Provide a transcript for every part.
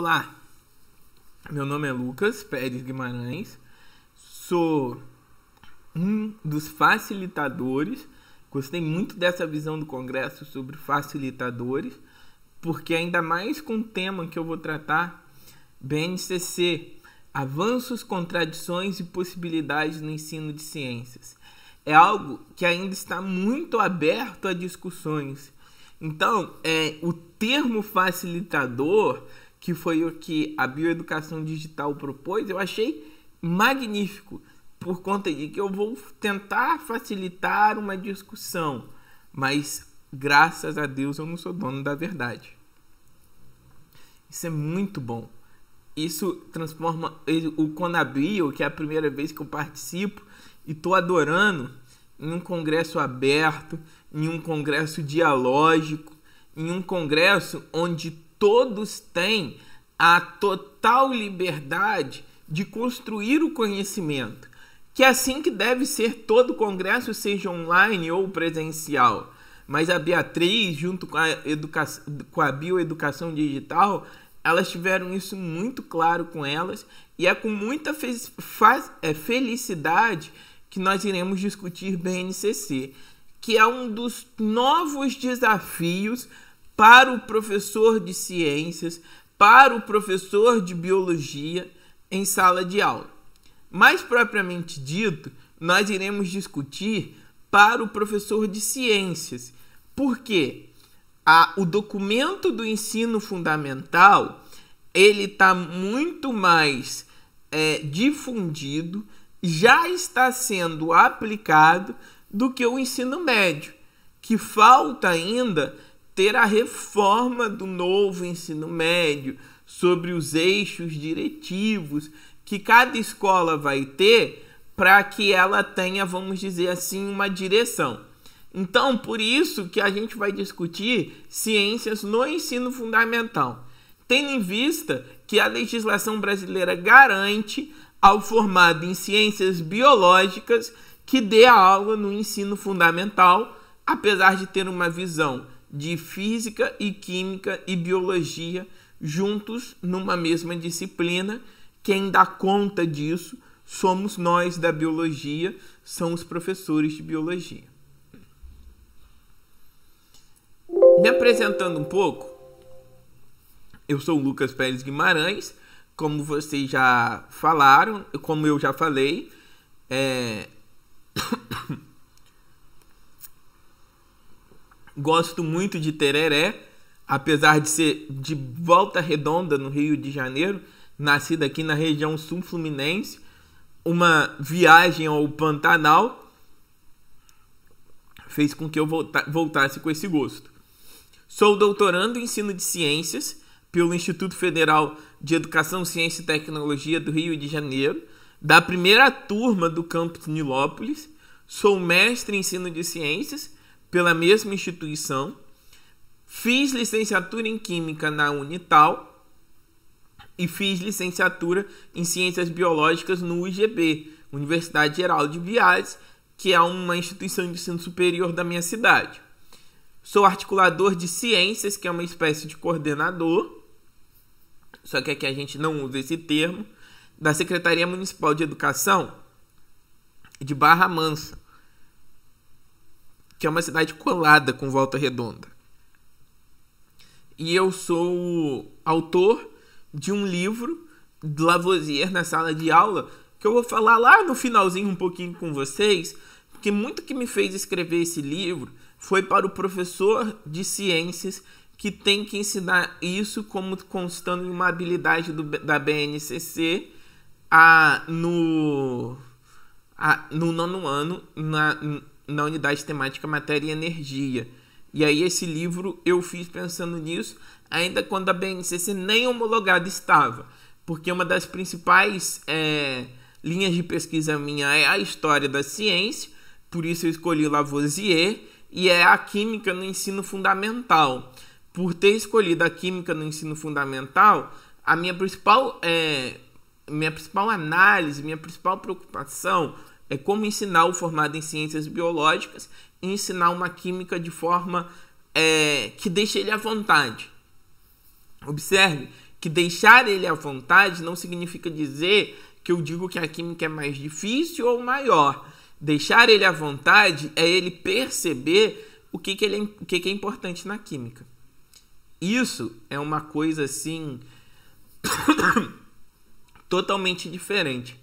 Olá, meu nome é Lucas Pérez Guimarães, sou um dos facilitadores. Gostei muito dessa visão do Congresso sobre facilitadores, porque ainda mais com o tema que eu vou tratar, BNCC, avanços, contradições e possibilidades no ensino de ciências. É algo que ainda está muito aberto a discussões. Então, o termo facilitador, que foi o que a bioeducação digital propôs, eu achei magnífico, por conta de que eu vou tentar facilitar uma discussão, mas graças a Deus eu não sou dono da verdade. Isso é muito bom. Isso transforma o Conabio, que é a primeira vez que eu participo, e estou adorando, em um congresso aberto, em um congresso dialógico, em um congresso onde todos têm a total liberdade de construir o conhecimento, que é assim que deve ser todo congresso, seja online ou presencial. Mas a Beatriz, junto com a bioeducação digital, elas tiveram isso muito claro com elas, e é com muita felicidade que nós iremos discutir BNCC, que é um dos novos desafios para o professor de ciências, para o professor de biologia em sala de aula. Mais propriamente dito, nós iremos discutir para o professor de ciências, porque o documento do ensino fundamental ele está muito mais difundido, já está sendo aplicado do que o ensino médio, que falta ainda ter a reforma do novo ensino médio sobre os eixos diretivos que cada escola vai ter para que ela tenha, vamos dizer assim, uma direção. Então, por isso que a gente vai discutir ciências no ensino fundamental, tendo em vista que a legislação brasileira garante ao formado em ciências biológicas que dê a aula no ensino fundamental, apesar de ter uma visão de física e química e biologia juntos numa mesma disciplina. Quem dá conta disso somos nós da biologia, são os professores de biologia. Me apresentando um pouco, eu sou o Lucas Pérez Guimarães, como vocês já falaram, como eu já falei, gosto muito de Tereré, apesar de ser de Volta Redonda, no Rio de Janeiro, nascido aqui na região sul-fluminense. Uma viagem ao Pantanal fez com que eu voltasse com esse gosto. Sou doutorando em ensino de ciências pelo Instituto Federal de Educação, Ciência e Tecnologia do Rio de Janeiro, da primeira turma do campus Nilópolis. Sou mestre em ensino de ciências pela mesma instituição. Fiz licenciatura em Química na Unital e fiz licenciatura em Ciências Biológicas no UGB, Universidade Geral de Goiás, que é uma instituição de ensino superior da minha cidade. Sou articulador de ciências, que é uma espécie de coordenador, só que aqui a gente não usa esse termo, da Secretaria Municipal de Educação de Barra Mansa, que é uma cidade colada com Volta Redonda. E eu sou autor de um livro, de Lavoisier na sala de aula, que eu vou falar lá no finalzinho um pouquinho com vocês, porque muito que me fez escrever esse livro foi para o professor de ciências que tem que ensinar isso como constando em uma habilidade da BNCC no nono ano, na unidade temática Matéria e Energia. E aí esse livro eu fiz pensando nisso, ainda quando a BNCC nem homologada estava, porque uma das principais linhas de pesquisa minha é a história da ciência, por isso eu escolhi Lavoisier, e é a química no ensino fundamental. Por ter escolhido a química no ensino fundamental, a minha principal análise, minha principal preocupação é como ensinar o formado em ciências biológicas e ensinar uma química de forma que deixe ele à vontade. Observe que deixar ele à vontade não significa dizer que eu digo que a química é mais difícil ou maior. Deixar ele à vontade é ele perceber o que é importante na química. Isso é uma coisa assim totalmente diferente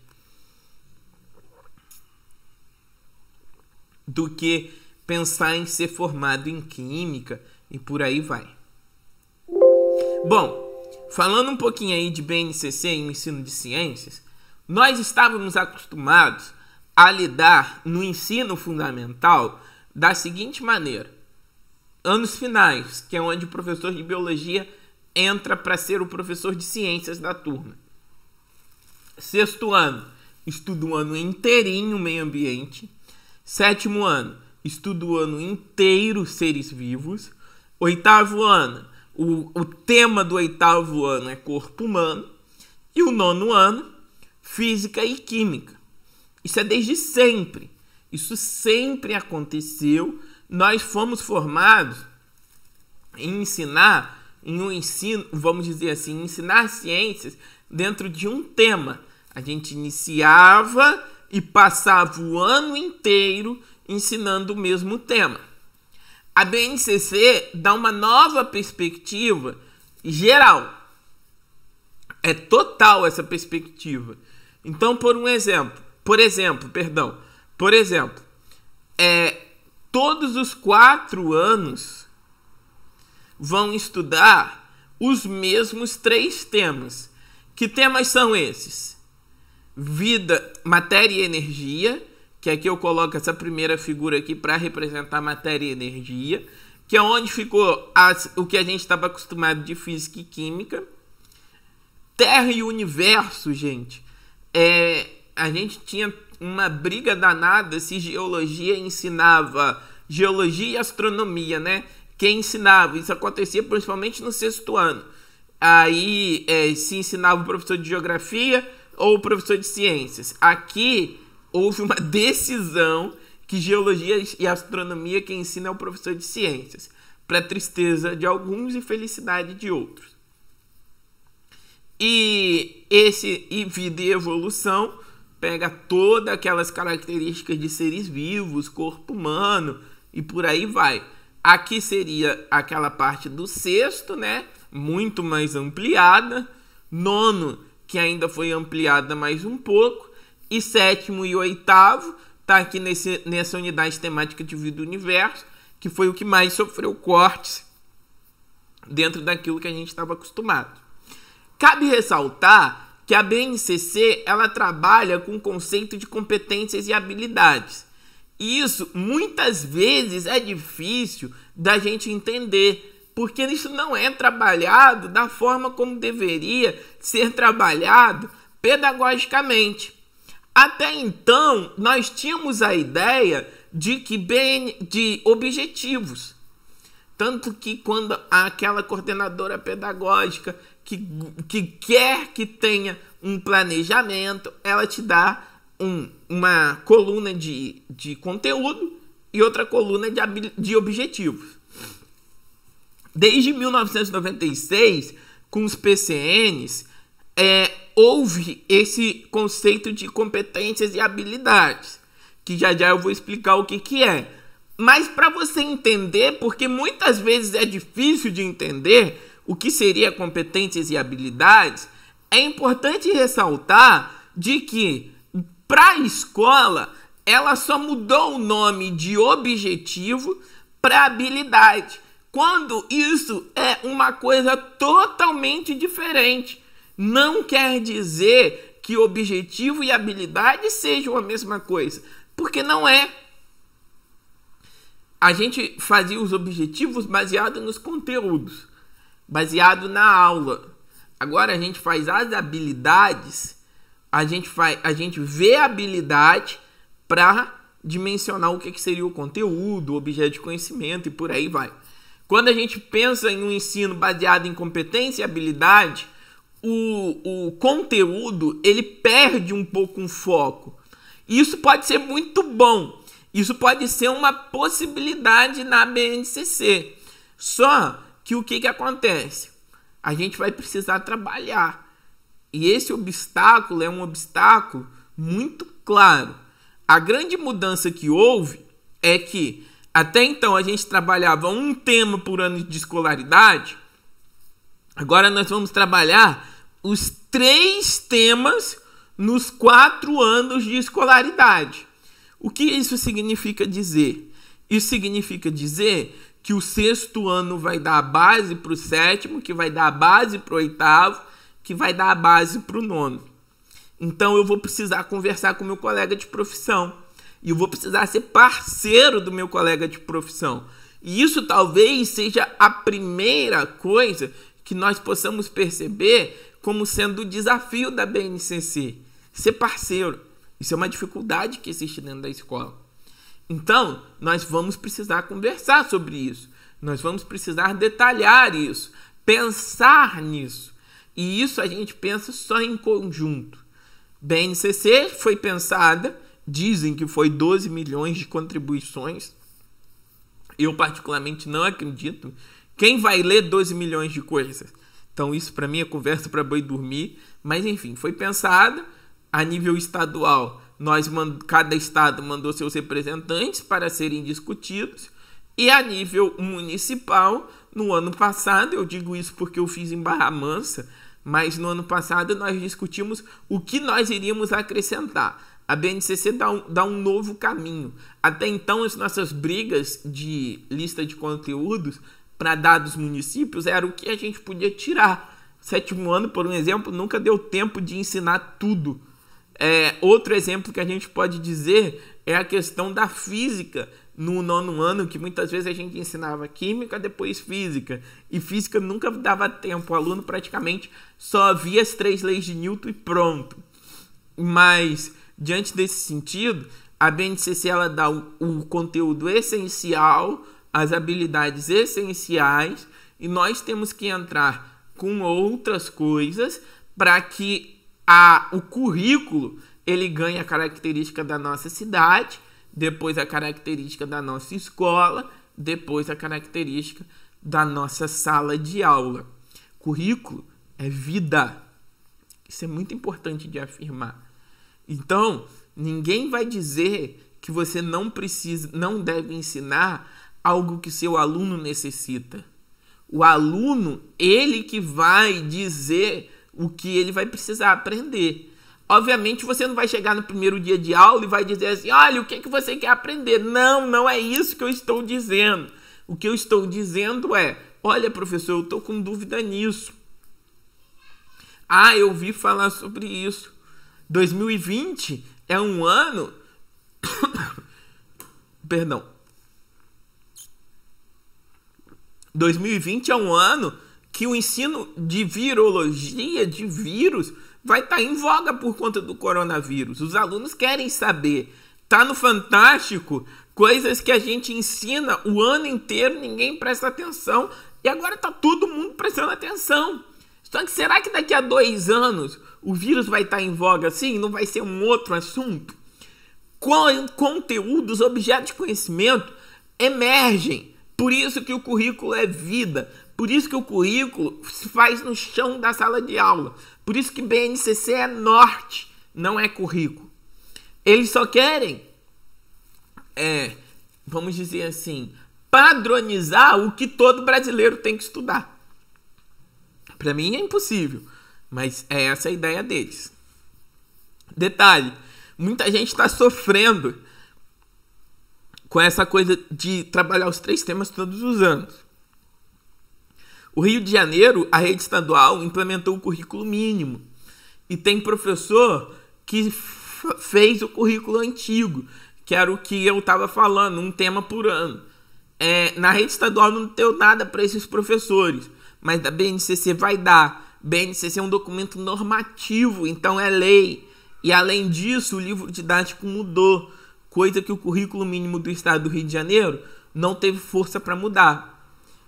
do que pensar em ser formado em química e por aí vai. Bom, falando um pouquinho aí de BNCC e ensino de ciências, nós estávamos acostumados a lidar no ensino fundamental da seguinte maneira: anos finais, que é onde o professor de biologia entra para ser o professor de ciências da turma. Sexto ano, estuda o ano inteirinho meio ambiente. Sétimo ano, estuda o ano inteiro seres vivos. Oitavo ano, o tema do oitavo ano é corpo humano. E o nono ano, física e química. Isso é desde sempre. Isso sempre aconteceu. Nós fomos formados em ensinar, em um ensino, vamos dizer assim, ensinar ciências dentro de um tema. A gente iniciava e passava o ano inteiro ensinando o mesmo tema. A BNCC dá uma nova perspectiva geral. É total essa perspectiva. Então, por exemplo, todos os 4 anos vão estudar os mesmos 3 temas. Que temas são esses? Vida, matéria e energia, que aqui eu coloco essa primeira figura aqui para representar matéria e energia, que é onde ficou o que a gente estava acostumado de física e química. Terra e universo, gente. A gente tinha uma briga danada se geologia ensinava geologia e astronomia, né? Quem ensinava? Isso acontecia principalmente no 6º ano. Aí se ensinava o professor de geografia ou o professor de ciências. Aqui houve uma decisão que geologia e astronomia quem ensina é o professor de ciências, para tristeza de alguns e felicidade de outros. E vida e evolução pega todas aquelas características de seres vivos, corpo humano e por aí vai. Aqui seria aquela parte do 6º, né? Muito mais ampliada. 9º, que ainda foi ampliada mais um pouco. E 7º e 8º tá aqui nessa unidade temática de vida do universo, que foi o que mais sofreu cortes dentro daquilo que a gente estava acostumado. Cabe ressaltar que a BNCC ela trabalha com o conceito de competências e habilidades. E isso muitas vezes é difícil da gente entender, porque isso não é trabalhado da forma como deveria ser trabalhado pedagogicamente. Até então, nós tínhamos a ideia de objetivos. Tanto que quando aquela coordenadora pedagógica que quer que tenha um planejamento, ela te dá uma coluna de conteúdo e outra coluna de objetivos. Desde 1996, com os PCNs, houve esse conceito de competências e habilidades, que já eu vou explicar o que é. Mas para você entender, porque muitas vezes é difícil de entender o que seria competências e habilidades, é importante ressaltar de que para a escola ela só mudou o nome de objetivo para habilidade, quando isso é uma coisa totalmente diferente. Não quer dizer que objetivo e habilidade sejam a mesma coisa, porque não é. A gente fazia os objetivos baseado nos conteúdos, baseado na aula. Agora a gente faz as habilidades, a gente vê a habilidade para dimensionar o que seria o conteúdo, o objeto de conhecimento e por aí vai. Quando a gente pensa em um ensino baseado em competência e habilidade, o conteúdo ele perde um pouco um foco. Isso pode ser muito bom. Isso pode ser uma possibilidade na BNCC. Só que o que acontece? a gente vai precisar trabalhar. E esse obstáculo é um obstáculo muito claro. A grande mudança que houve é que até então a gente trabalhava um tema por ano de escolaridade. Agora nós vamos trabalhar os 3 temas nos 4 anos de escolaridade. O que isso significa dizer? Isso significa dizer que o 6º ano vai dar a base para o 7º, que vai dar a base para o 8º, que vai dar a base para o 9º. Então eu vou precisar conversar com o meu colega de profissão. E eu vou precisar ser parceiro do meu colega de profissão. E isso talvez seja a primeira coisa que nós possamos perceber como sendo o desafio da BNCC. Ser parceiro. Isso é uma dificuldade que existe dentro da escola. Então, nós vamos precisar conversar sobre isso. Nós vamos precisar detalhar isso. Pensar nisso. E isso a gente pensa só em conjunto. BNCC foi pensada, dizem que foi 12 milhões de contribuições. Eu particularmente não acredito. Quem vai ler 12 milhões de coisas? Então isso para mim é conversa para boi dormir. Mas enfim, foi pensada a nível estadual. Cada estado mandou seus representantes para serem discutidos. E a nível municipal, no ano passado, eu digo isso porque eu fiz em Barra Mansa, mas no ano passado nós discutimos o que nós iríamos acrescentar. A BNCC dá um novo caminho. Até então, as nossas brigas de lista de conteúdos para dados municípios era o que a gente podia tirar. 7º ano, por um exemplo, nunca deu tempo de ensinar tudo. Outro exemplo que a gente pode dizer é a questão da física no 9º ano, que muitas vezes a gente ensinava química, depois física. E física nunca dava tempo. O aluno praticamente só via as 3 leis de Newton e pronto. Mas, diante desse sentido, a BNCC ela dá o conteúdo essencial, as habilidades essenciais, e nós temos que entrar com outras coisas para que o currículo ele ganhe a característica da nossa cidade, depois a característica da nossa escola, depois a característica da nossa sala de aula. Currículo é vida. Isso é muito importante de afirmar. Então, ninguém vai dizer que você não deve ensinar algo que seu aluno necessita. O aluno, ele que vai dizer o que ele vai precisar aprender. Obviamente, você não vai chegar no primeiro dia de aula e vai dizer assim, olha, o que você quer aprender? Não, não é isso que eu estou dizendo. O que eu estou dizendo é, olha, professor, eu estou com dúvida nisso. Eu ouvi falar sobre isso. 2020 é um ano... Perdão. 2020 é um ano que o ensino de virologia, de vírus, vai estar em voga por conta do coronavírus. Os alunos querem saber. Tá no Fantástico coisas que a gente ensina o ano inteiro, ninguém presta atenção. E agora tá todo mundo prestando atenção. Só que será que daqui a 2 anos o vírus vai estar em voga assim? Não vai ser um outro assunto? Conteúdos, objetos de conhecimento emergem. Por isso que o currículo é vida. Por isso que o currículo se faz no chão da sala de aula. Por isso que BNCC é norte, não é currículo. Eles só querem, vamos dizer assim, padronizar o que todo brasileiro tem que estudar. Para mim é impossível, mas é essa a ideia deles. Detalhe, muita gente está sofrendo com essa coisa de trabalhar os 3 temas todos os anos. O Rio de Janeiro, a rede estadual, implementou o currículo mínimo. E tem professor que fez o currículo antigo, que era o que eu estava falando, um tema por ano. Na rede estadual não deu nada para esses professores, mas da BNCC vai dar. BNCC é um documento normativo, então é lei. E além disso, o livro didático mudou, coisa que o currículo mínimo do estado do Rio de Janeiro não teve força para mudar.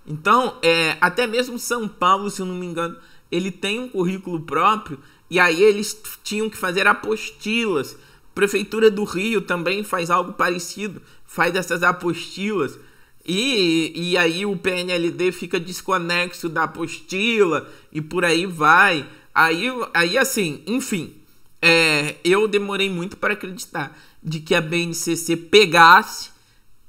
Então, até mesmo São Paulo, se eu não me engano, ele tem um currículo próprio, e aí eles tinham que fazer apostilas. A Prefeitura do Rio também faz algo parecido, faz essas apostilas. E aí o PNLD fica desconexo da apostila e por aí vai. Aí assim, enfim, eu demorei muito para acreditar de que a BNCC pegasse.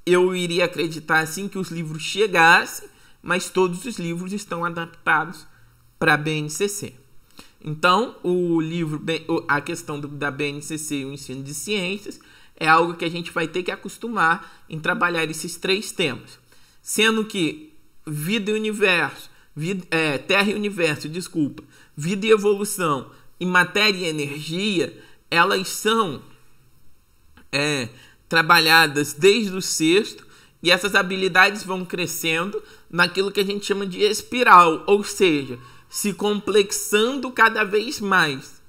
Eu iria acreditar assim que os livros chegassem, mas todos os livros estão adaptados para a BNCC. Então, a questão da BNCC e o ensino de ciências é algo que a gente vai ter que acostumar em trabalhar esses 3 temas. Sendo que vida e universo, terra e universo, vida e evolução e matéria e energia, elas são trabalhadas desde o 6º, e essas habilidades vão crescendo naquilo que a gente chama de espiral, ou seja, se complexando cada vez mais.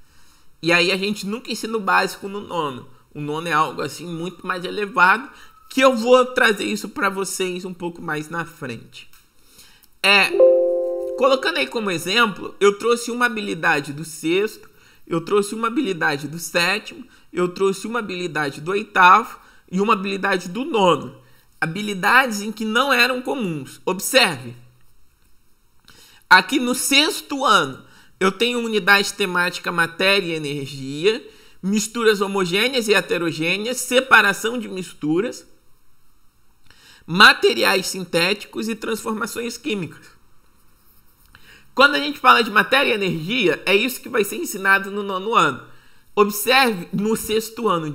E aí a gente nunca ensina o básico no 9º. O 9º é algo assim muito mais elevado, que eu vou trazer isso para vocês um pouco mais na frente. Colocando aí como exemplo, eu trouxe uma habilidade do 6º, eu trouxe uma habilidade do 7º, eu trouxe uma habilidade do 8º e uma habilidade do 9º. Habilidades em que não eram comuns. Observe. Aqui no 6º ano, eu tenho unidade temática matéria e energia, misturas homogêneas e heterogêneas, separação de misturas, materiais sintéticos e transformações químicas. Quando a gente fala de matéria e energia, é isso que vai ser ensinado no 9º ano. Observe, no 6º ano,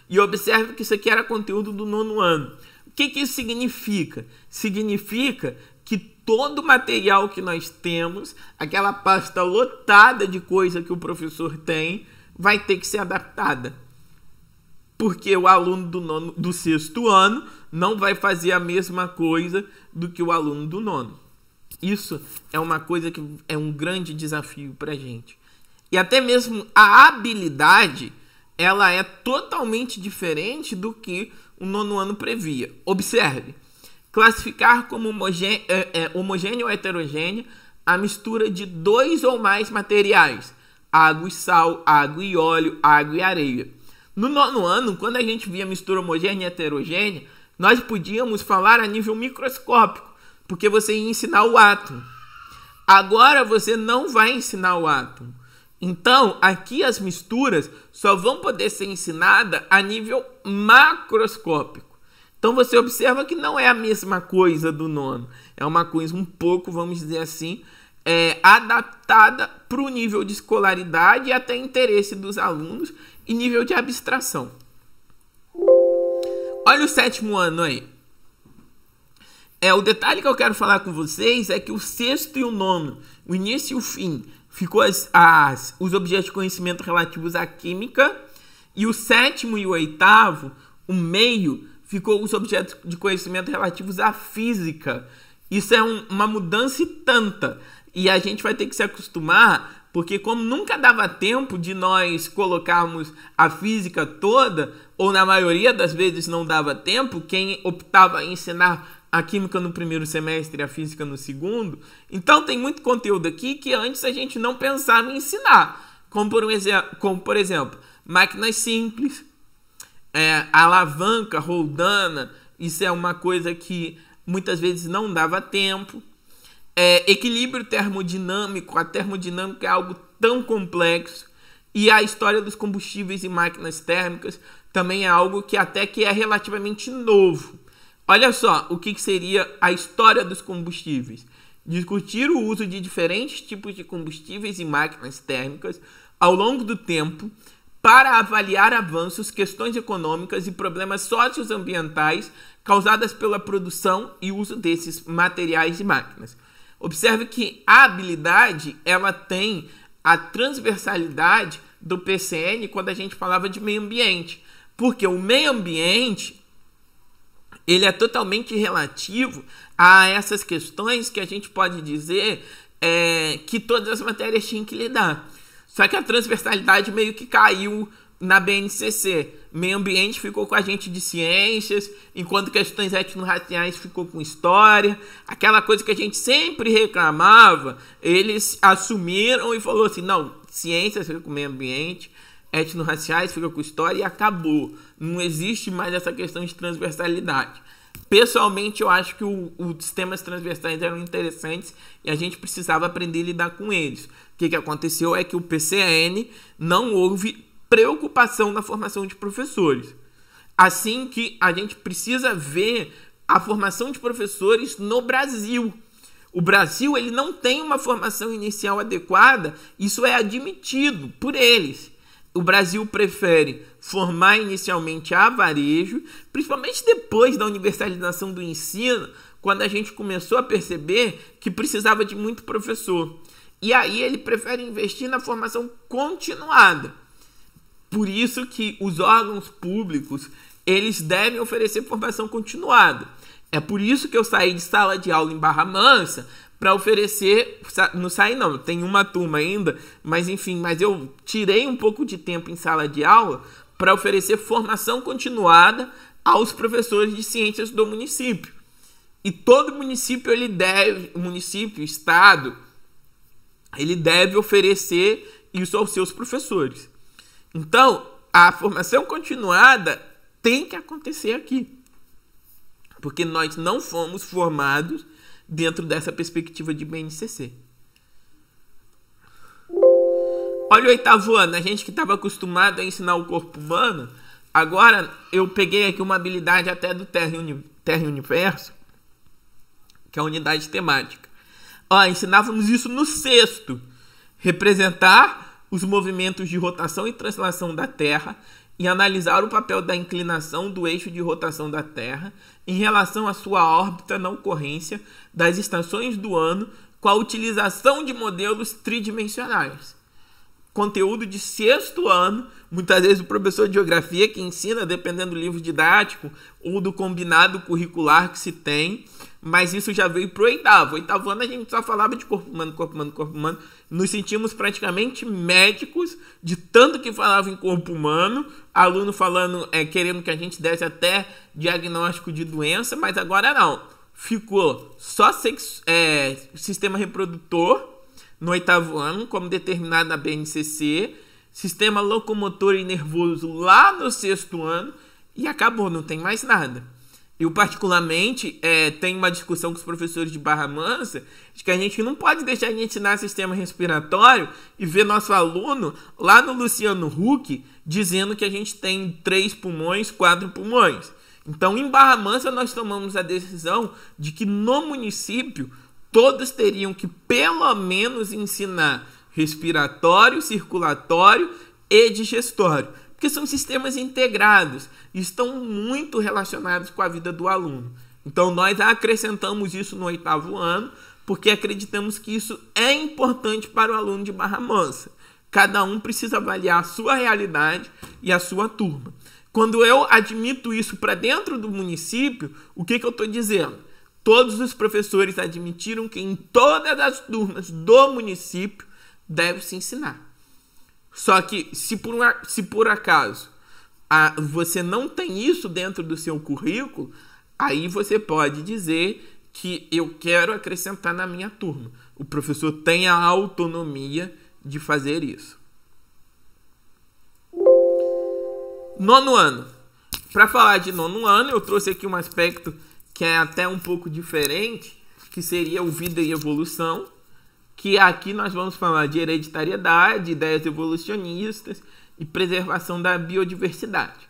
e observe que isso aqui era conteúdo do 9º ano. O que isso significa? Significa que todo material que nós temos, aquela pasta lotada de coisa que o professor tem, vai ter que ser adaptada. Porque o aluno do 6º ano não vai fazer a mesma coisa do que o aluno do 9º. Isso é uma coisa que é um grande desafio para a gente. E até mesmo a habilidade, ela é totalmente diferente do que o 9º ano previa. Observe. Classificar como homogêneo ou heterogêneo a mistura de 2 ou mais materiais. Água e sal, água e óleo, água e areia. No 9º ano, quando a gente via mistura homogênea e heterogênea, nós podíamos falar a nível microscópico, porque você ia ensinar o átomo. Agora você não vai ensinar o átomo. Então, aqui as misturas só vão poder ser ensinadas a nível macroscópico. Então, você observa que não é a mesma coisa do 9º. É uma coisa um pouco, vamos dizer assim, adaptada para o nível de escolaridade e até interesse dos alunos e nível de abstração. Olha o 7º ano aí. O detalhe que eu quero falar com vocês é que o 6º e o 9º, o início e o fim, ficou os objetos de conhecimento relativos à química, e o 7º e o 8º, o meio, ficou os objetos de conhecimento relativos à física. Isso é uma mudança e tanta, e a gente vai ter que se acostumar, porque como nunca dava tempo de nós colocarmos a física toda, ou na maioria das vezes não dava tempo, quem optava em ensinar a química no 1º semestre e a física no 2º. Então tem muito conteúdo aqui que antes a gente não pensava em ensinar. Como por exemplo, máquinas simples, alavanca, roldana, isso é uma coisa que muitas vezes não dava tempo. Equilíbrio termodinâmico, a termodinâmica é algo tão complexo. E a história dos combustíveis e máquinas térmicas também é algo que até que é relativamente novo. Olha só o que seria a história dos combustíveis. Discutir o uso de diferentes tipos de combustíveis e máquinas térmicas ao longo do tempo para avaliar avanços, questões econômicas e problemas socioambientais causadas pela produção e uso desses materiais e máquinas. Observe que a habilidade, ela tem a transversalidade do PCN quando a gente falava de meio ambiente. Porque o meio ambiente, ele é totalmente relativo a essas questões que a gente pode dizer que todas as matérias tinham que lidar. Só que a transversalidade meio que caiu na BNCC. Meio ambiente ficou com a gente de ciências, enquanto questões étnico-raciais ficou com história. Aquela coisa que a gente sempre reclamava, eles assumiram e falou assim, não, ciências fica com meio ambiente, étnico-raciais fica com história e acabou. Não existe mais essa questão de transversalidade. Pessoalmente, eu acho que os temas transversais eram interessantes e a gente precisava aprender a lidar com eles. O que aconteceu é que o PCN não houve preocupação na formação de professores. Assim que a gente precisa ver a formação de professores no Brasil. O Brasil ele não tem uma formação inicial adequada, isso é admitido por eles. O Brasil prefere formar inicialmente a varejo, principalmente depois da universalização do ensino, quando a gente começou a perceber que precisava de muito professor. E aí ele prefere investir na formação continuada. Por isso que os órgãos públicos, eles devem oferecer formação continuada. É por isso que eu saí de sala de aula em Barra Mansa para oferecer, não saí não, tem uma turma ainda, mas enfim, mas eu tirei um pouco de tempo em sala de aula para oferecer formação continuada aos professores de ciências do município. E todo município, estado, ele deve oferecer isso aos seus professores. Então, a formação continuada tem que acontecer aqui. Porque nós não fomos formados dentro dessa perspectiva de BNCC. Olha o oitavo ano, a gente que estava acostumado a ensinar o corpo humano, agora eu peguei aqui uma habilidade até do Terra e Universo, que é a unidade temática. Ensinávamos isso no sexto, representar os movimentos de rotação e translação da Terra e analisar o papel da inclinação do eixo de rotação da Terra em relação à sua órbita na ocorrência das estações do ano com a utilização de modelos tridimensionais. Conteúdo de sexto ano, muitas vezes o professor de geografia que ensina, dependendo do livro didático ou do combinado curricular que se tem, mas isso já veio para o oitavo. Oitavo ano a gente só falava de corpo humano, corpo humano, corpo humano. Nos sentimos praticamente médicos de tanto que falava em corpo humano, aluno falando, querendo que a gente desse até diagnóstico de doença, mas agora não. Ficou só sistema reprodutor no oitavo ano, como determinado na BNCC, sistema locomotor e nervoso lá no sexto ano, e acabou, não tem mais nada. Eu, particularmente, tenho uma discussão com os professores de Barra Mansa, de que a gente não pode deixar de ensinar sistema respiratório e ver nosso aluno lá no Luciano Huck dizendo que a gente tem 3 pulmões, 4 pulmões. Então, em Barra Mansa, nós tomamos a decisão de que no município todos teriam que, pelo menos, ensinar respiratório, circulatório e digestório. Porque são sistemas integrados e estão muito relacionados com a vida do aluno. Então, nós acrescentamos isso no oitavo ano, porque acreditamos que isso é importante para o aluno de Barra Mansa. Cada um precisa avaliar a sua realidade e a sua turma. Quando eu admito isso para dentro do município, o que eu estou dizendo? Todos os professores admitiram que em todas as turmas do município deve-se ensinar. Só que, se por acaso você não tem isso dentro do seu currículo, aí você pode dizer que eu quero acrescentar na minha turma. O professor tem a autonomia de fazer isso. Nono ano. Para falar de nono ano, eu trouxe aqui um aspecto que é até um pouco diferente, que seria o vida e evolução, que aqui nós vamos falar de hereditariedade, ideias evolucionistas e preservação da biodiversidade.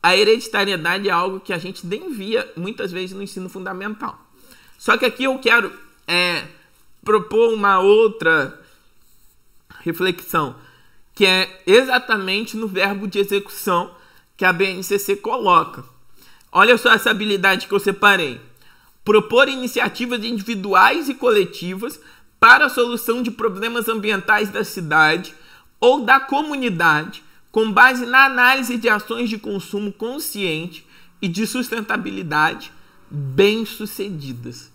A hereditariedade é algo que a gente nem via muitas vezes no ensino fundamental. Só que aqui eu quero propor uma outra reflexão, que é exatamente no verbo de execução que a BNCC coloca. Olha só essa habilidade que eu separei. Propor iniciativas individuais e coletivas para a solução de problemas ambientais da cidade ou da comunidade, com base na análise de ações de consumo consciente e de sustentabilidade bem-sucedidas.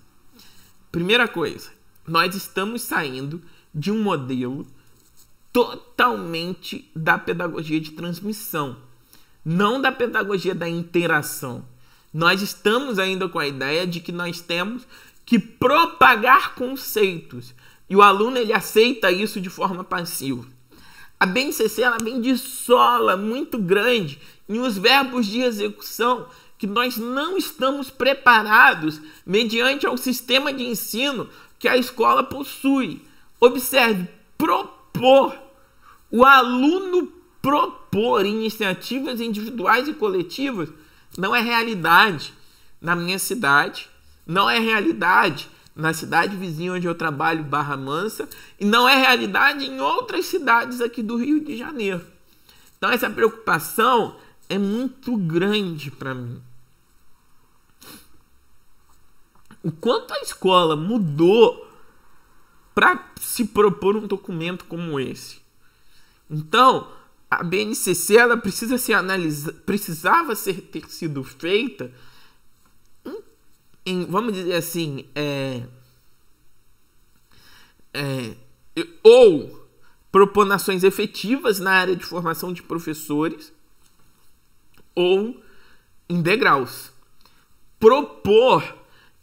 Primeira coisa, nós estamos saindo de um modelo totalmente da pedagogia de transmissão, não da pedagogia da interação. Nós estamos ainda com a ideia de que nós temos que propagar conceitos e o aluno ele aceita isso de forma passiva. A BNCC ela vem de sola muito grande em os verbos de execução que nós não estamos preparados mediante ao sistema de ensino que a escola possui. Observe, propor. O aluno propor iniciativas individuais e coletivas não é realidade na minha cidade, não é realidade na cidade vizinha onde eu trabalho, Barra Mansa, e não é realidade em outras cidades aqui do Rio de Janeiro. Então essa preocupação é muito grande para mim. O quanto a escola mudou para se propor um documento como esse. Então, a BNCC ela precisa ser precisava ter sido feita vamos dizer assim, ou propor ações efetivas na área de formação de professores, ou em degraus. Propor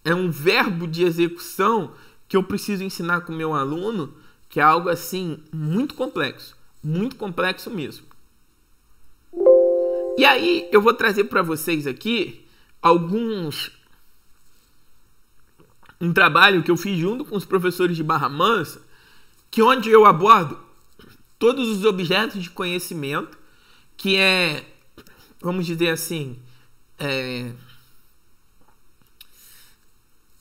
é um verbo de execução que eu preciso ensinar com o meu aluno, que é algo assim muito complexo mesmo. E aí eu vou trazer para vocês aqui um trabalho que eu fiz junto com os professores de Barra Mansa, que onde eu abordo todos os objetos de conhecimento, que é, vamos dizer assim,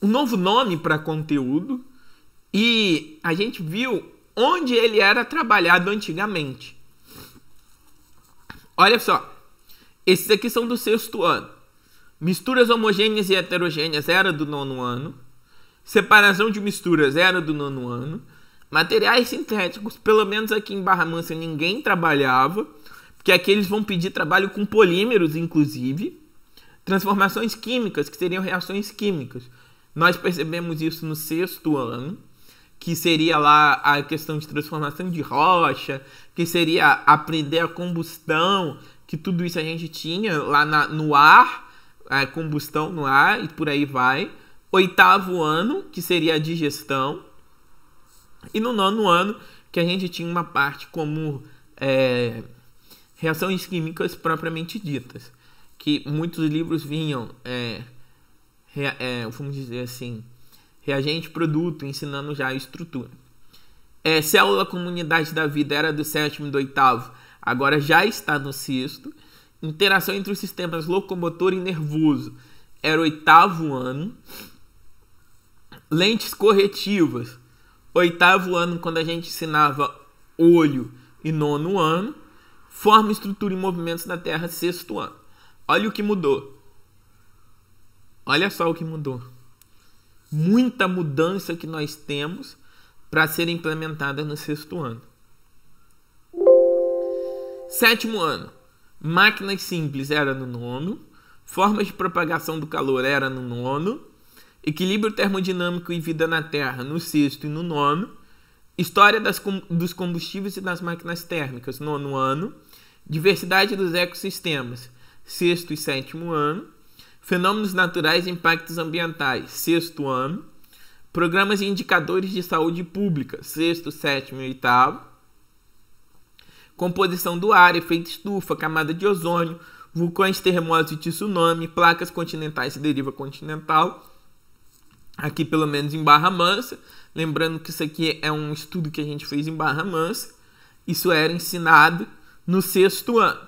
um novo nome para conteúdo, e a gente viu onde ele era trabalhado antigamente. Olha só, esses aqui são do 6º ano. Misturas homogêneas e heterogêneas era do 9º ano. Separação de misturas era do 9º ano. Materiais sintéticos, pelo menos aqui em Barra Mansa, ninguém trabalhava, porque aqui eles vão pedir trabalho com polímeros, inclusive. Transformações químicas, que seriam reações químicas. Nós percebemos isso no 6º ano, que seria lá a questão de transformação de rocha, que seria aprender a combustão, que tudo isso a gente tinha lá no ar, a combustão no ar e por aí vai. 8º ano, que seria a digestão. E no 9º ano, que a gente tinha uma parte como reações químicas propriamente ditas. Que muitos livros vinham, vamos dizer assim, reagente, produto, ensinando já a estrutura. Célula comunidade da vida era do 7º e do 8º, agora já está no 6º. Interação entre os sistemas locomotor e nervoso era 8º ano. Lentes corretivas, 8º ano, quando a gente ensinava olho, e 9º ano. Forma, estrutura e movimentos da Terra, 6º ano. Olha o que mudou. Olha só o que mudou. Muita mudança que nós temos para ser implementada no 6º ano. 7º ano. Máquinas simples era no 9º. Formas de propagação do calor era no 9º. Equilíbrio termodinâmico e vida na Terra no 6º e no 9º. História dos combustíveis e das máquinas térmicas, 9º ano. Diversidade dos ecossistemas, 6º e 7º ano. Fenômenos naturais e impactos ambientais, 6º ano. Programas e indicadores de saúde pública, 6º, 7º e 8º. Composição do ar, efeito estufa, camada de ozônio, vulcões, terremotos e tsunami, placas continentais e deriva continental. Aqui pelo menos em Barra Mansa. Lembrando que isso aqui é um estudo que a gente fez em Barra Mansa. Isso era ensinado no 6º ano.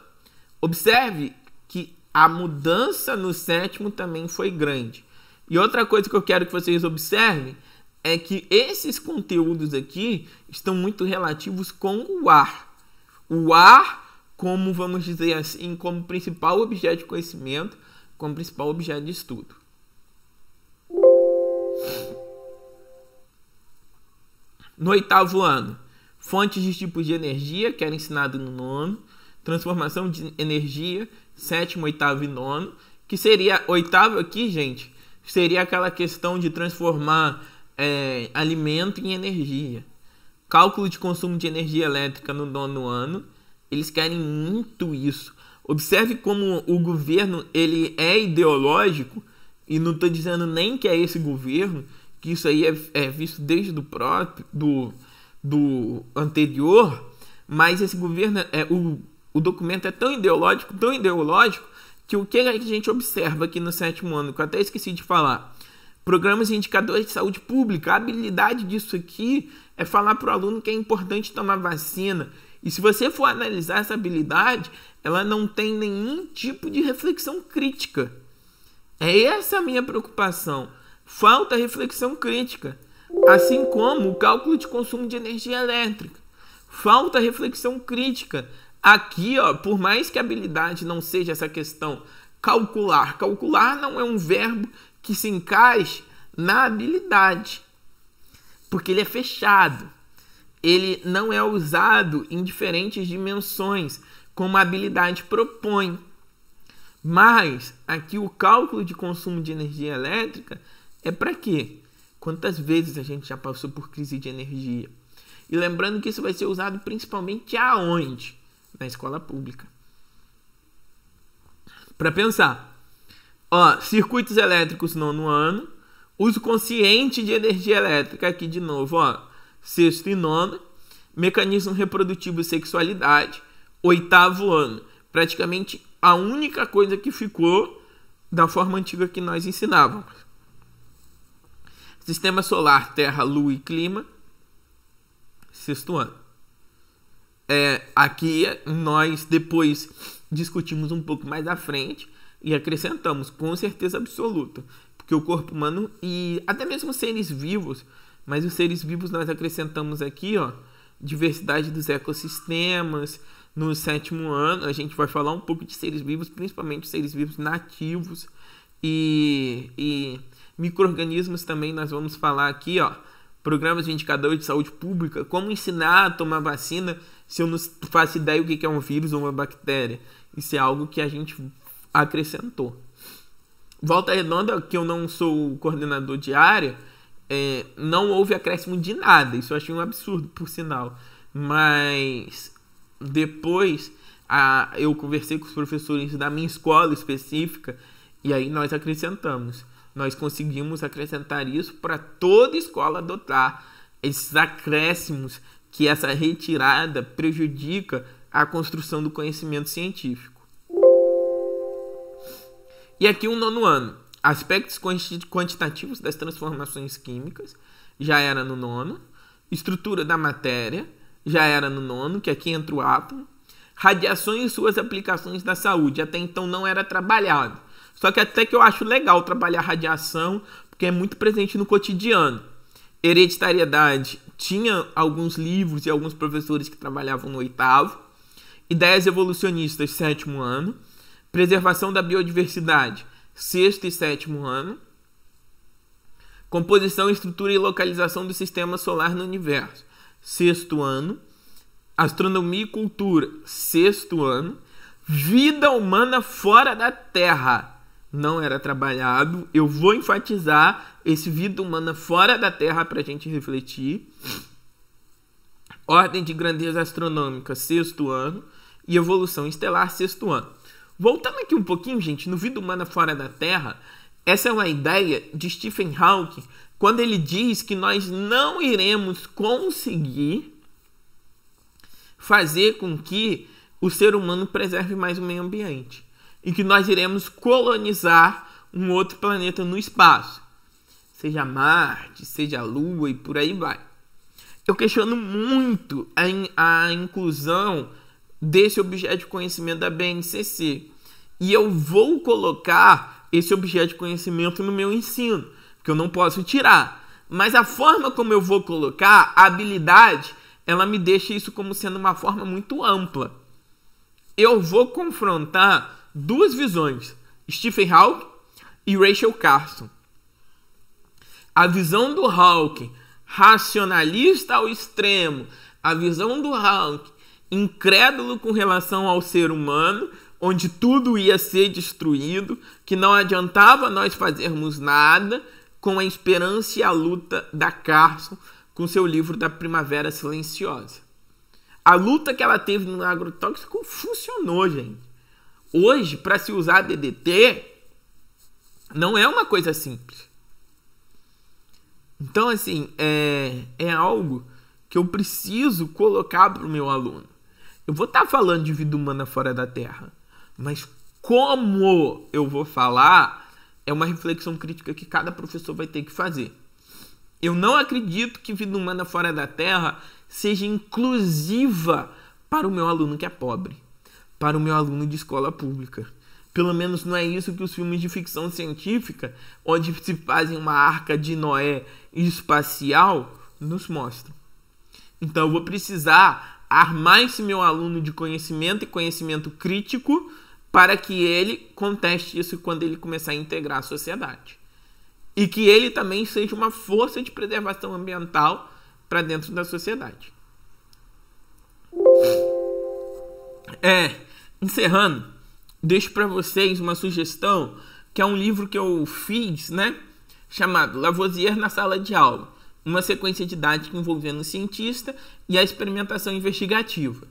Observe que a mudança no 7º também foi grande. E outra coisa que eu quero que vocês observem é que esses conteúdos aqui estão muito relativos com o ar. O ar como, vamos dizer assim, como principal objeto de conhecimento, como principal objeto de estudo. No 8º ano, fontes de tipos de energia, que era ensinado no 9º, transformação de energia, 7º, 8º e 9º, que seria, 8º aqui, gente, seria aquela questão de transformar alimento em energia. Cálculo de consumo de energia elétrica no 9º ano, eles querem muito isso. Observe como o governo ele é ideológico, e não estou dizendo nem que é esse governo, que isso aí é visto desde do anterior, mas esse governo, o documento é tão ideológico, que o que a gente observa aqui no 7º ano, que eu até esqueci de falar, programas e indicadores de saúde pública, a habilidade disso aqui é falar para o aluno que é importante tomar vacina. E se você for analisar essa habilidade, ela não tem nenhum tipo de reflexão crítica. É essa a minha preocupação. Falta reflexão crítica. Assim como o cálculo de consumo de energia elétrica. Falta reflexão crítica. Aqui, ó, por mais que a habilidade não seja essa questão calcular. Calcular não é um verbo que se encaixe na habilidade. Porque ele é fechado. Ele não é usado em diferentes dimensões, como a habilidade propõe. Mas aqui o cálculo de consumo de energia elétrica é para quê? Quantas vezes a gente já passou por crise de energia? E lembrando que isso vai ser usado principalmente aonde? Na escola pública. Para pensar. Ó, circuitos elétricos 9º ano. Uso consciente de energia elétrica. Aqui de novo, ó. 6º e 9º. Mecanismo reprodutivo e sexualidade. 8º ano. Praticamente a única coisa que ficou da forma antiga que nós ensinávamos. Sistema solar, terra, lua e clima. 6º ano. Aqui nós depois discutimos um pouco mais à frente e acrescentamos com certeza absoluta. Porque o corpo humano e até mesmo seres vivos, mas os seres vivos nós acrescentamos aqui, ó, diversidade dos ecossistemas. No 7º ano a gente vai falar um pouco de seres vivos, principalmente seres vivos nativos e micro-organismos também. Nós vamos falar aqui, ó, programas de indicadores de saúde pública, como ensinar a tomar vacina se eu não faço ideia o que é um vírus ou uma bactéria. Isso é algo que a gente acrescentou. Volta Redonda, que eu não sou coordenador de área, não houve acréscimo de nada. Isso eu achei um absurdo, por sinal. Mas depois eu conversei com os professores da minha escola específica e aí nós acrescentamos. Nós conseguimos acrescentar isso para toda escola adotar esses acréscimos que essa retirada prejudica a construção do conhecimento científico. E aqui o 9º ano. Aspectos quantitativos das transformações químicas, já era no 9º. Estrutura da matéria, já era no 9º, que aqui entra o átomo. Radiações e suas aplicações da saúde, até então não era trabalhado. Só que até que eu acho legal trabalhar radiação, porque é muito presente no cotidiano. Hereditariedade, tinha alguns livros e alguns professores que trabalhavam no 8º. Ideias evolucionistas, 7º ano. Preservação da biodiversidade, 6º e 7º ano. Composição, estrutura e localização do sistema solar no universo, 6º ano. Astronomia e cultura, 6º ano. Vida humana fora da Terra, não era trabalhado. Eu vou enfatizar esse vida humana fora da Terra para a gente refletir. Ordem de grandeza astronômica, 6º ano. E evolução estelar, 6º ano. Voltando aqui um pouquinho, gente, no vida humana fora da Terra, essa é uma ideia de Stephen Hawking, quando ele diz que nós não iremos conseguir fazer com que o ser humano preserve mais o meio ambiente e que nós iremos colonizar um outro planeta no espaço, seja Marte, seja a Lua e por aí vai. Eu questiono muito a inclusão desse objeto de conhecimento da BNCC e eu vou colocar esse objeto de conhecimento no meu ensino, porque eu não posso tirar, mas a forma como eu vou colocar, a habilidade, ela me deixa isso como sendo uma forma muito ampla. Eu vou confrontar duas visões, Stephen Hawking e Rachel Carson. A visão do Hawking, racionalista ao extremo, a visão do Hawking, incrédulo com relação ao ser humano, onde tudo ia ser destruído, que não adiantava nós fazermos nada, com a esperança e a luta da Carson, com seu livro da Primavera Silenciosa. A luta que ela teve no agrotóxico funcionou, gente. Hoje, para se usar DDT, não é uma coisa simples. Então, assim, é algo que eu preciso colocar para o meu aluno. Eu vou estar falando de vida humana fora da Terra, mas Como eu vou falar, é uma reflexão crítica que cada professor vai ter que fazer. Eu não acredito que vida humana fora da Terra seja inclusiva para o meu aluno que é pobre, para o meu aluno de escola pública. Pelo menos não é isso que os filmes de ficção científica, onde se fazem uma arca de Noé espacial, nos mostram. Então eu vou precisar armar esse meu aluno de conhecimento e conhecimento crítico para que ele conteste isso quando ele começar a integrar a sociedade. E que ele também seja uma força de preservação ambiental para dentro da sociedade. Encerrando, deixo para vocês uma sugestão, que é um livro que eu fiz, chamado Lavoisier na Sala de Aula, uma sequência didática envolvendo o cientista e a experimentação investigativa.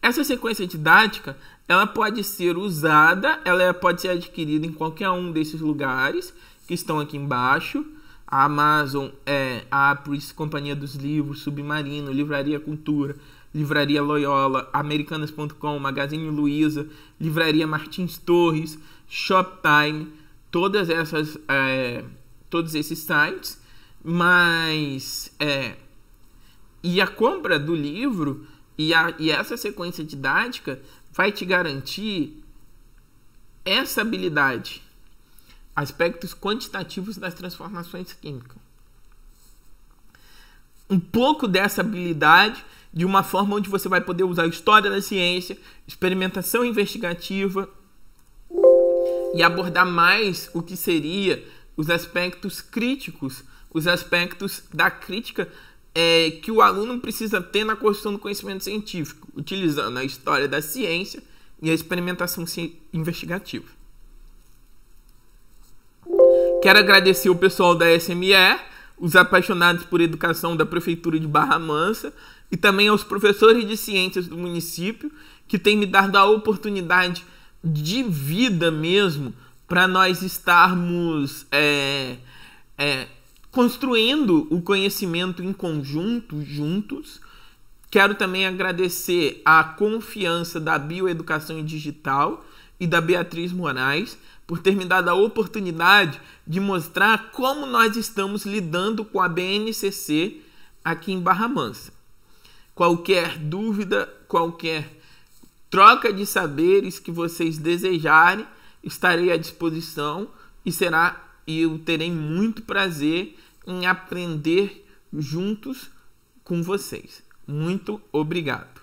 Essa sequência didática, ela pode ser usada, ela pode ser adquirida em qualquer um desses lugares que estão aqui embaixo. A Amazon, a Apris, Companhia dos Livros, Submarino, Livraria Cultura, Livraria Loyola, Americanas.com, Magazine Luiza, Livraria Martins Torres, Shoptime, todos esses sites. E a compra do livro e essa sequência didática vai te garantir essa habilidade, aspectos quantitativos das transformações químicas. Um pouco dessa habilidade de uma forma onde você vai poder usar história da ciência, experimentação investigativa e abordar mais o que seria os aspectos críticos, os aspectos da crítica que o aluno precisa ter na construção do conhecimento científico, utilizando a história da ciência e a experimentação investigativa. Quero agradecer o pessoal da SME, os apaixonados por educação da Prefeitura de Barra Mansa e também aos professores de ciências do município que têm me dado a oportunidade de vida mesmo para nós estarmos construindo o conhecimento em conjunto, juntos. Quero também agradecer a confiança da Bioeducação Digital e da Beatriz Moraes por ter me dado a oportunidade de mostrar como nós estamos lidando com a BNCC aqui em Barra Mansa. Qualquer dúvida, qualquer troca de saberes que vocês desejarem, estarei à disposição e eu terei muito prazer em aprender juntos com vocês. Muito obrigado.